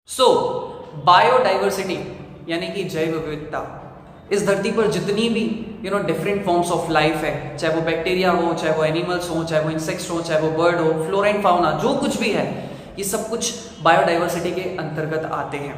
सो biodiversity यानी कि जैव विविधता, इस धरती पर जितनी भी डिफरेंट फॉर्म्स ऑफ लाइफ है, चाहे वो बैक्टीरिया हो, चाहे वो एनिमल्स हो, चाहे वो इंसेक्ट्स हो, चाहे वो बर्ड हो, फ्लोरा एंड फाउना, जो कुछ भी है, ये सब कुछ बायोडाइवर्सिटी के अंतर्गत आते हैं।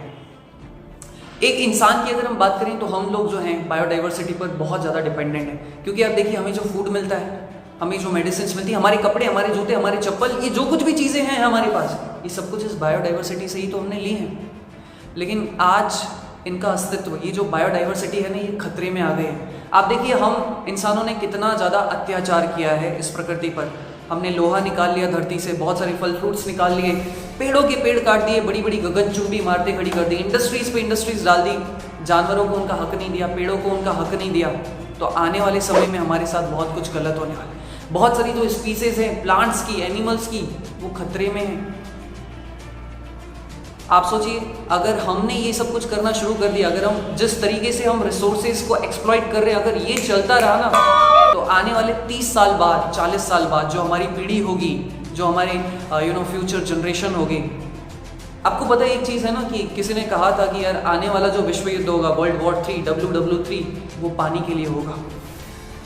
एक इंसान की अगर हम बात करें तो हम लोग जो हैं बायोडाइवर्सिटी पर बहुत ज़्यादा डिपेंडेंट है, क्योंकि आप देखिए हमें जो फूड मिलता है, हमें जो मेडिसिन मिलती है, हमारे कपड़े, हमारे जूते, हमारे चप्पल, ये जो कुछ भी चीज़ें हैं हमारे पास, ये सब कुछ इस बायोडाइवर्सिटी से ही तो हमने ली हैं। लेकिन आज इनका अस्तित्व, ये जो बायोडाइवर्सिटी है ना, ये खतरे में आ गए हैं। आप देखिए हम इंसानों ने कितना ज़्यादा अत्याचार किया है इस प्रकृति पर। हमने लोहा निकाल लिया धरती से, बहुत सारे फल फ्रूट्स निकाल लिए, पेड़ों के पेड़ काट दिए, बड़ी बड़ी गगनचुंबी इमारतें खड़ी कर दी, इंडस्ट्रीज पे इंडस्ट्रीज डाल दी, जानवरों को उनका हक नहीं दिया, पेड़ों को उनका हक नहीं दिया। तो आने वाले समय में हमारे साथ बहुत कुछ गलत होने वाला है। बहुत सारी जो स्पीसीज हैं प्लांट्स की, एनिमल्स की, वो खतरे में हैं। आप सोचिए, अगर हमने ये सब कुछ करना शुरू कर दिया, अगर हम जिस तरीके से हम रिसोर्सेज को एक्सप्लॉइट कर रहे हैं, अगर ये चलता रहा ना, तो आने वाले 30 साल बाद, 40 साल बाद जो हमारी पीढ़ी होगी, जो हमारे फ्यूचर जनरेशन होगी। आपको पता है एक चीज़ है ना कि किसी ने कहा था कि यार आने वाला जो विश्व युद्ध होगा, वर्ल्ड वॉर 3, WW3, वो पानी के लिए होगा।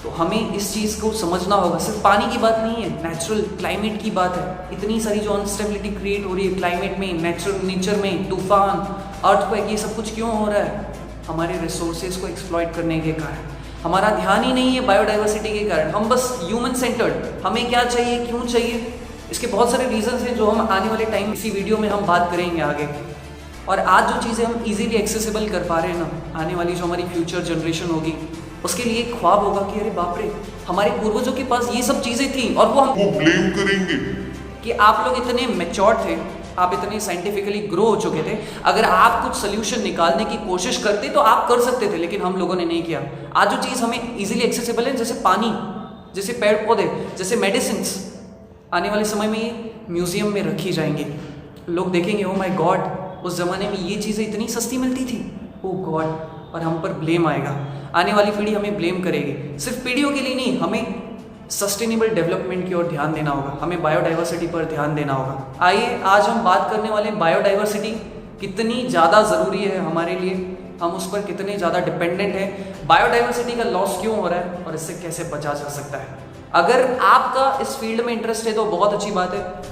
तो हमें इस चीज़ को समझना होगा। सिर्फ पानी की बात नहीं है, नेचुरल क्लाइमेट की बात है। इतनी सारी जो अनस्टेबिलिटी क्रिएट हो रही है क्लाइमेट में, नेचर में, तूफान, अर्थक्वेक, ये सब कुछ क्यों हो रहा है? हमारे रिसोर्सेज को एक्सप्लॉइट करने के कारण। हमारा ध्यान ही नहीं है बायोडाइवर्सिटी के कारण। हम बस ह्यूमन सेंटर्ड, हमें क्या चाहिए, क्यों चाहिए, इसके बहुत सारे रीजंस हैं जो हम आने वाले टाइम इसी वीडियो में हम बात करेंगे आगे। और आज जो चीज़ें हम इजीली एक्सेसिबल कर पा रहे हैं ना, आने वाली जो हमारी फ्यूचर जनरेशन होगी, उसके लिए एक ख्वाब होगा कि अरे बाप रे, हमारे पूर्वजों के पास ये सब चीज़ें थी, और वो हमको ब्लेम करेंगे कि आप लोग इतने मैच्योर थे, आप इतने साइंटिफिकली ग्रो हो चुके थे, अगर आप कुछ सोल्यूशन निकालने की कोशिश करते तो आप कर सकते थे, लेकिन हम लोगों ने नहीं किया। आज जो चीज़ हमें इजीली एक्सेसिबल है, जैसे पानी, जैसे पेड़ पौधे, जैसे मेडिसिन, आने वाले समय में ये म्यूजियम में रखी जाएंगी। लोग देखेंगे, ओ माय गॉड, उस ज़माने में ये चीज़ें इतनी सस्ती मिलती थी, ओ गॉड, और हम पर ब्लेम आएगा। आने वाली पीढ़ी हमें ब्लेम करेगी। सिर्फ पीढ़ियों के लिए नहीं, हमें सस्टेनेबल डेवलपमेंट की ओर ध्यान देना होगा, हमें बायोडाइवर्सिटी पर ध्यान देना होगा। आइए आज हम बात करने वाले बायोडाइवर्सिटी कितनी ज़्यादा ज़रूरी है हमारे लिए, हम उस पर कितने ज़्यादा डिपेंडेंट हैं, बायोडाइवर्सिटी का लॉस क्यों हो रहा है और इससे कैसे बचा जा सकता है। अगर आपका इस फील्ड में इंटरेस्ट है तो बहुत अच्छी बात है,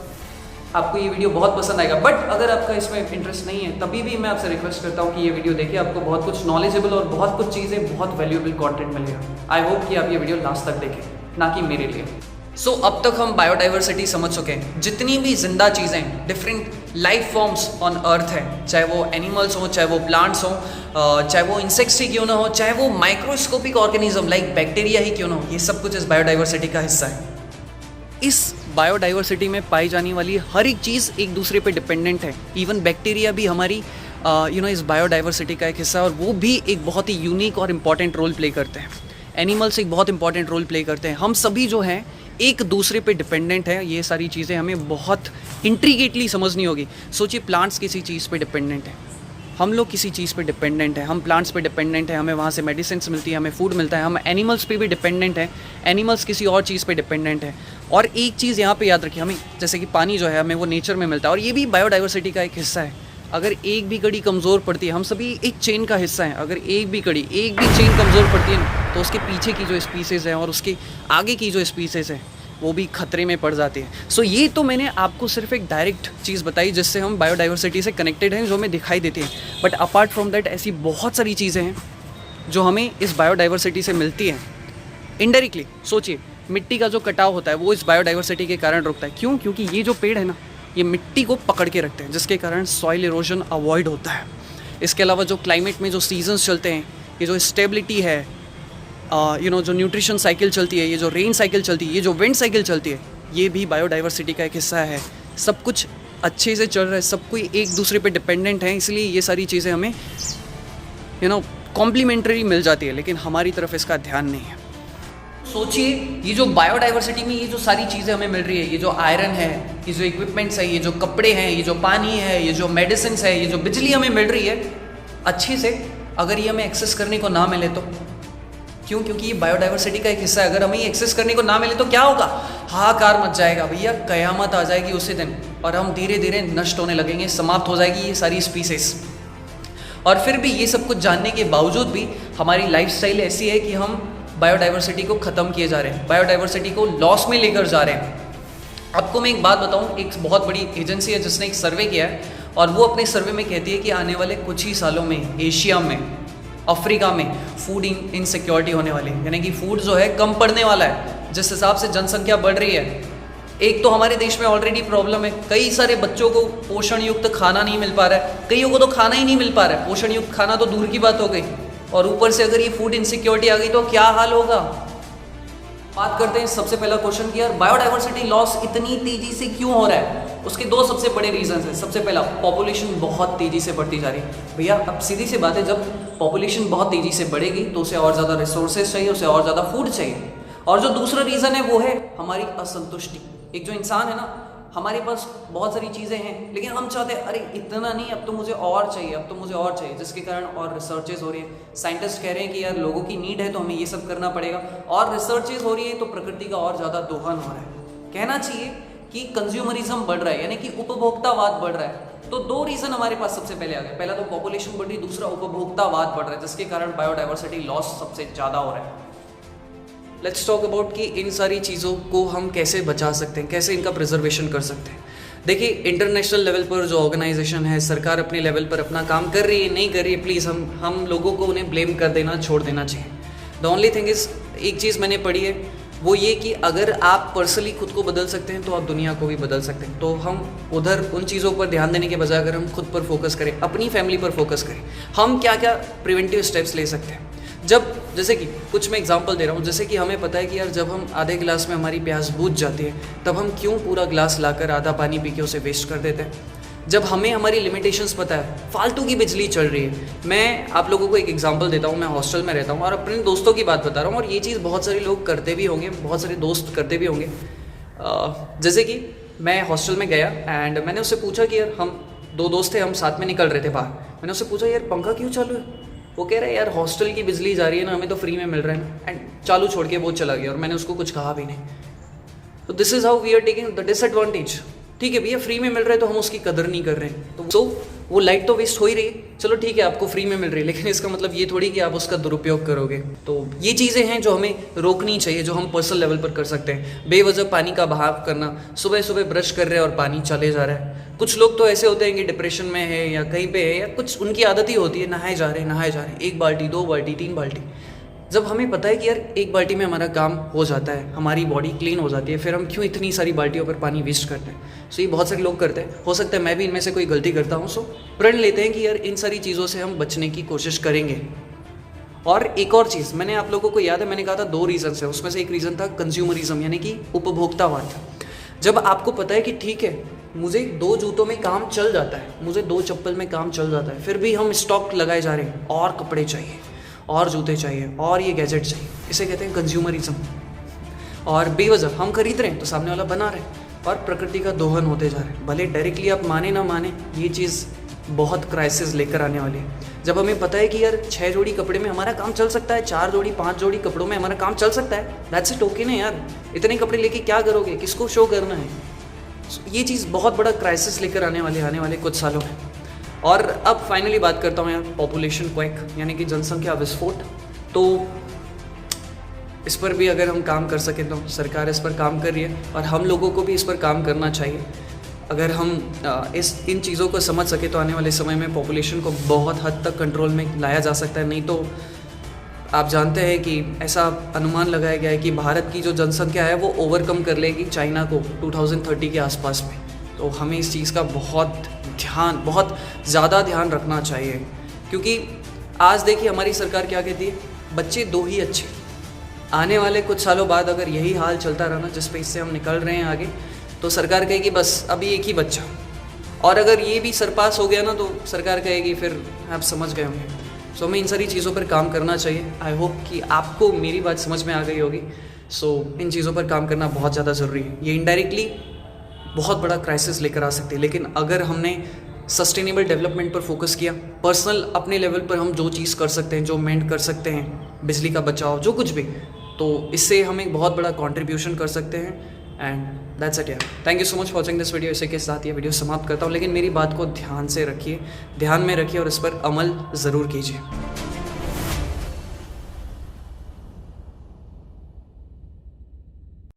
आपको ये वीडियो बहुत पसंद आएगा। बट अगर आपका इसमें इंटरेस्ट नहीं है, तभी भी मैं आपसे रिक्वेस्ट करता हूँ कि ये वीडियो देखिए, आपको बहुत कुछ नॉलेजेबल और बहुत कुछ चीज़ें, बहुत वैल्यूएबल कंटेंट मिलेगा। आई होप कि आप ये वीडियो लास्ट तक देखें, ना कि मेरे लिए। सो अब तक हम बायोडाइवर्सिटी समझ चुके हैं। जितनी भी जिंदा चीज़ें, different life forms on earth है, चाहे वो एनिमल्स हो, चाहे वो प्लांट्स हो, चाहे वो इंसेक्ट्स ही क्यों ना हो, चाहे वो माइक्रोस्कोपिक ऑर्गेनिज्म लाइक बैक्टीरिया ही क्यों ना हो, ये सब कुछ इस बायोडाइवर्सिटी का हिस्सा है। इस बायोडाइवर्सिटी में पाई जाने वाली हर एक चीज़ एक दूसरे पे डिपेंडेंट है। इवन बैक्टीरिया भी हमारी इस बायोडाइवर्सिटी का एक हिस्सा है, और वो भी एक बहुत ही यूनिक और इम्पॉर्टेंट रोल प्ले करते हैं। एनिमल्स एक बहुत इंपॉर्टेंट रोल प्ले करते हैं। हम सभी जो हैं एक दूसरे पे डिपेंडेंट है। ये सारी चीज़ें हमें बहुत इंट्रीगेटली समझनी होगी। सोचिए, प्लांट्स किसी चीज़ पे डिपेंडेंट है, हम लोग किसी चीज़ पे डिपेंडेंट है, हम प्लांट्स पे डिपेंडेंट है, हमें वहाँ से मेडिसिन मिलती है, हमें फूड मिलता है। हम एनिमल्स पे भी डिपेंडेंट है, एनिमल्स किसी और चीज़ पे डिपेंडेंट है। और एक चीज़ यहाँ पे याद रखिए, हमें जैसे कि पानी जो है हमें वो नेचर में मिलता है, और ये भी बायोडाइवर्सिटी का एक हिस्सा है। अगर एक भी कड़ी कमज़ोर पड़ती है, हम सभी एक चेन का हिस्सा हैं, अगर एक भी चेन कमज़ोर पड़ती है ना, तो उसके पीछे की जो स्पीसीज़ है और उसके आगे की जो स्पीसीज़ है वो भी खतरे में पड़ जाती है। सो ये तो मैंने आपको सिर्फ एक डायरेक्ट चीज़ बताई जिससे हम बायोडाइवर्सिटी से कनेक्टेड हैं, जो हमें दिखाई देती है। बट अपार्ट फ्रॉम दैट ऐसी बहुत सारी चीज़ें हैं जो हमें इस बायोडाइवर्सिटी से मिलती हैं इनडायरेक्टली। सोचिए, मिट्टी का जो कटाव होता है वो इस बायोडाइवर्सिटी के कारण रुकता है। क्यों? क्योंकि ये जो पेड़ है ना, ये मिट्टी को पकड़ के रखते हैं, जिसके कारण सॉइल इरोजन अवॉइड होता है। इसके अलावा जो क्लाइमेट में जो सीजन्स चलते हैं, ये जो स्टेबिलिटी है, जो न्यूट्रिशन साइकिल चलती है, ये जो रेन साइकिल चलती है, ये जो विंड साइकिल चलती है, ये भी बायोडाइवर्सिटी का एक हिस्सा है। सब कुछ अच्छे से चल रहा है, सब कोई एक दूसरे पे डिपेंडेंट है, इसलिए ये सारी चीज़ें हमें कॉम्प्लीमेंट्री मिल जाती है, लेकिन हमारी तरफ इसका ध्यान नहीं है। सोचिए, ये जो बायोडाइवर्सिटी में ये जो सारी चीज़ें हमें मिल रही है, ये जो आयरन है, ये जो इक्विपमेंट्स है, ये जो कपड़े हैं, ये जो पानी है, ये जो मेडिसिन है, ये जो बिजली हमें मिल रही है, अच्छी से अगर ये हमें एक्सेस करने को ना मिले तो क्यों? क्योंकि ये बायोडाइवर्सिटी का एक हिस्सा है। अगर हमें ये एक्सेस करने को ना मिले तो क्या होगा? हाहाकार मच जाएगा भैया, कयामत आ जाएगी उसी दिन, और हम धीरे धीरे नष्ट होने लगेंगे, समाप्त हो जाएगी ये सारी स्पीसीज। और फिर भी ये सब कुछ जानने के बावजूद भी हमारी लाइफस्टाइल ऐसी है कि हम बायोडाइवर्सिटी को ख़त्म किए जा रहे हैं, बायोडाइवर्सिटी को लॉस में लेकर जा रहे हैं। आपको मैं एक बात बताऊं, एक बहुत बड़ी एजेंसी है जिसने एक सर्वे किया है, और वो अपने सर्वे में कहती है कि आने वाले कुछ ही सालों में एशिया में, अफ्रीका में फूड इनसिक्योरिटी होने वाली है, यानी कि फूड जो है कम पड़ने वाला है जिस हिसाब से जनसंख्या बढ़ रही है। एक तो हमारे देश में ऑलरेडी प्रॉब्लम है, कई सारे बच्चों को पोषण युक्त खाना नहीं मिल पा रहा है, कईयों को तो खाना ही नहीं मिल पा रहा है, पोषण युक्त खाना तो दूर की बात हो गई, और ऊपर से अगर ये फूड इनसिक्योरिटी आ गई तो क्या हाल होगा। बात करते हैं सबसे पहला क्वेश्चन कि यार बायोडाइवर्सिटी लॉस इतनी तेजी से क्यों हो रहा है। उसके दो सबसे बड़े रीजंस हैं। सबसे पहला, पॉपुलेशन बहुत तेजी से बढ़ती जा रही है। भैया अब सीधी सी बात है, जब पॉपुलेशन बहुत तेजी से बढ़ेगी तो उसे और ज़्यादा रिसोर्सेज चाहिए, उसे और ज़्यादा फूड चाहिए। और जो दूसरा रीज़न है वो है हमारी असंतुष्टि। एक जो इंसान है ना, हमारे पास बहुत सारी चीज़ें हैं लेकिन हम चाहते हैं अरे इतना नहीं, अब तो मुझे और चाहिए, अब तो मुझे और चाहिए, जिसके कारण और रिसर्चेज हो रही है। साइंटिस्ट कह रहे हैं कि यार लोगों की नीड है तो हमें ये सब करना पड़ेगा, और रिसर्चेज हो रही है तो प्रकृति का और ज़्यादा दोहन हो रहा है। कहना चाहिए कि कंज्यूमरिज्म बढ़ रहा है, यानी कि उपभोक्तावाद बढ़ रहा है। तो दो रीज़न हमारे पास सबसे पहले आ गए। पहला तो पॉपुलेशन बढ़ रही, दूसरा उपभोक्तावाद बढ़ रहा है, जिसके कारण बायोडाइवर्सिटी लॉस सबसे ज़्यादा हो रहा है। लेट्स टॉक अबाउट कि इन सारी चीज़ों को हम कैसे बचा सकते हैं, कैसे इनका प्रिजर्वेशन कर सकते हैं। देखिए इंटरनेशनल लेवल पर जो ऑर्गेनाइजेशन है, सरकार अपने लेवल पर अपना काम कर रही है, नहीं कर रही है, प्लीज़ हम लोगों को उन्हें ब्लेम कर देना छोड़ देना चाहिए। द ओनली थिंग इज़, एक चीज़ मैंने पढ़ी है वो ये कि अगर आप पर्सनली खुद को बदल सकते हैं तो आप दुनिया को भी बदल सकते हैं। तो हम उधर उन चीज़ों पर ध्यान देने के बजाय अगर हम खुद पर फोकस करें, अपनी फैमिली पर फोकस करें, हम क्या क्या प्रिवेंटिव स्टेप्स ले सकते हैं। जब जैसे कि कुछ मैं एग्जांपल दे रहा हूँ, जैसे कि हमें पता है कि यार जब हम आधे गिलास में हमारी प्यास बुझ जाती है तब हम क्यों पूरा गिलास लाकर आधा पानी पी के उसे वेस्ट कर देते हैं। जब हमें हमारी लिमिटेशंस पता है, फालतू की बिजली चल रही है। मैं आप लोगों को एक एग्जांपल देता हूँ, मैं हॉस्टल में रहता हूँ और अपने दोस्तों की बात बता रहा हूँ, और ये चीज़ बहुत सारे लोग करते भी होंगे, बहुत सारे दोस्त करते भी होंगे। जैसे कि मैं हॉस्टल में गया एंड मैंने उससे पूछा कि यार हम दो दोस्त थे, हम साथ में निकल रहे थे बाहर। मैंने उससे पूछा यार पंखा क्यों चालू है? वो कह रहा है यार हॉस्टल की बिजली जा रही है ना, हमें तो फ्री में मिल रहा है ना, एंड चालू छोड़ के वो चला गया और मैंने उसको कुछ कहा भी नहीं। तो this is how we are taking the disadvantage. ठीक है भैया, फ्री में मिल रहा है तो हम उसकी कदर नहीं कर रहे हैं, तो वो लाइट तो वेस्ट हो ही रही है। चलो ठीक है, आपको फ्री में मिल रही है, लेकिन इसका मतलब ये थोड़ी कि आप उसका दुरुपयोग करोगे। तो ये चीज़ें हैं जो हमें रोकनी चाहिए, जो हम पर्सनल लेवल पर कर सकते हैं। बेवजह पानी का बहाव करना, सुबह सुबह ब्रश कर रहे हैं और पानी चले जा रहा है। कुछ लोग तो ऐसे होते हैं कि डिप्रेशन में है या कहीं पे है, या कुछ उनकी आदत ही होती है नहाए जा रहे हैं, 1 बाल्टी 2 बाल्टी 3 बाल्टी। जब हमें पता है कि यार 1 बाल्टी में हमारा काम हो जाता है, हमारी बॉडी क्लीन हो जाती है, फिर हम क्यों इतनी सारी बाल्टियों पर पानी वेस्ट करते हैं। सो ये बहुत सारे लोग करते हैं, हो सकता है मैं भी इनमें से कोई गलती करता हूँ। सो प्रण लेते हैं कि यार इन सारी चीज़ों से हम बचने की कोशिश करेंगे। और एक और चीज़, मैंने आप लोगों को याद है मैंने कहा था 2 रीज़न है, उसमें से एक रीज़न था कंज्यूमरिज्म, यानी कि उपभोक्तावाद। जब आपको पता है कि ठीक है मुझे 2 जूतों में काम चल जाता है, मुझे 2 चप्पल में काम चल जाता है, फिर भी हम स्टॉक लगाए जा रहे हैं, और कपड़े चाहिए, और जूते चाहिए, और ये गैजेट चाहिए, इसे कहते हैं कंज्यूमरिज्म। और बेवजह हम खरीद रहे हैं तो सामने वाला बना रहे हैं, और प्रकृति का दोहन होते जा रहे हैं। भले डायरेक्टली आप माने ना माने, ये चीज़ बहुत क्राइसिस लेकर आने वाली है। जब हमें पता है कि यार 6 जोड़ी कपड़े में हमारा काम चल सकता है, 4 जोड़ी 5 जोड़ी कपड़ों में हमारा काम चल सकता है, दैट्स इट, ओके ना यार। इतने कपड़े लेके क्या करोगे, किसको शो करना है। ये चीज़ बहुत बड़ा क्राइसिस लेकर आने वाले कुछ सालों में। और अब फाइनली बात करता हूँ यार पॉपुलेशन क्वेक, यानी कि जनसंख्या विस्फोट। तो इस पर भी अगर हम काम कर सकें तो सरकार इस पर काम कर रही है, और हम लोगों को भी इस पर काम करना चाहिए। अगर हम इन चीज़ों को समझ सके तो आने वाले समय में पॉपुलेशन को बहुत हद तक कंट्रोल में लाया जा सकता है। नहीं तो आप जानते हैं कि ऐसा अनुमान लगाया गया है कि भारत की जो जनसंख्या है वो ओवरकम कर लेगी चाइना को 2030 के आसपास में। तो हमें इस चीज़ का बहुत ज़्यादा ध्यान रखना चाहिए, क्योंकि आज देखिए हमारी सरकार क्या कहती है, बच्चे 2 ही अच्छे। आने वाले कुछ सालों बाद अगर यही हाल चलता रहा ना, जिस पे इससे हम निकल रहे हैं आगे, तो सरकार कहेगी बस अभी 1 ही बच्चा। और अगर ये भी सरपास हो गया ना तो सरकार कहेगी फिर आप समझ गए होंगे। सो हमें इन सारी चीज़ों पर काम करना चाहिए। आई होप कि आपको मेरी बात समझ में आ गई होगी। सो इन चीज़ों पर काम करना बहुत ज़्यादा ज़रूरी है। ये इनडायरेक्टली बहुत बड़ा क्राइसिस लेकर आ सकती है, लेकिन अगर हमने सस्टेनेबल डेवलपमेंट पर फोकस किया, पर्सनल अपने लेवल पर हम जो चीज़ कर सकते हैं, जो मेंट कर सकते हैं, बिजली का बचाव, जो कुछ भी, तो इससे हम एक बहुत बड़ा कंट्रीब्यूशन कर सकते हैं। एंड दैट्स इट यार, thank you so much watching this video. इसी के साथ ये वीडियो समाप्त करता हूँ, लेकिन मेरी बात को ध्यान से रखिए, ध्यान में रखिए और इस पर अमल ज़रूर कीजिए।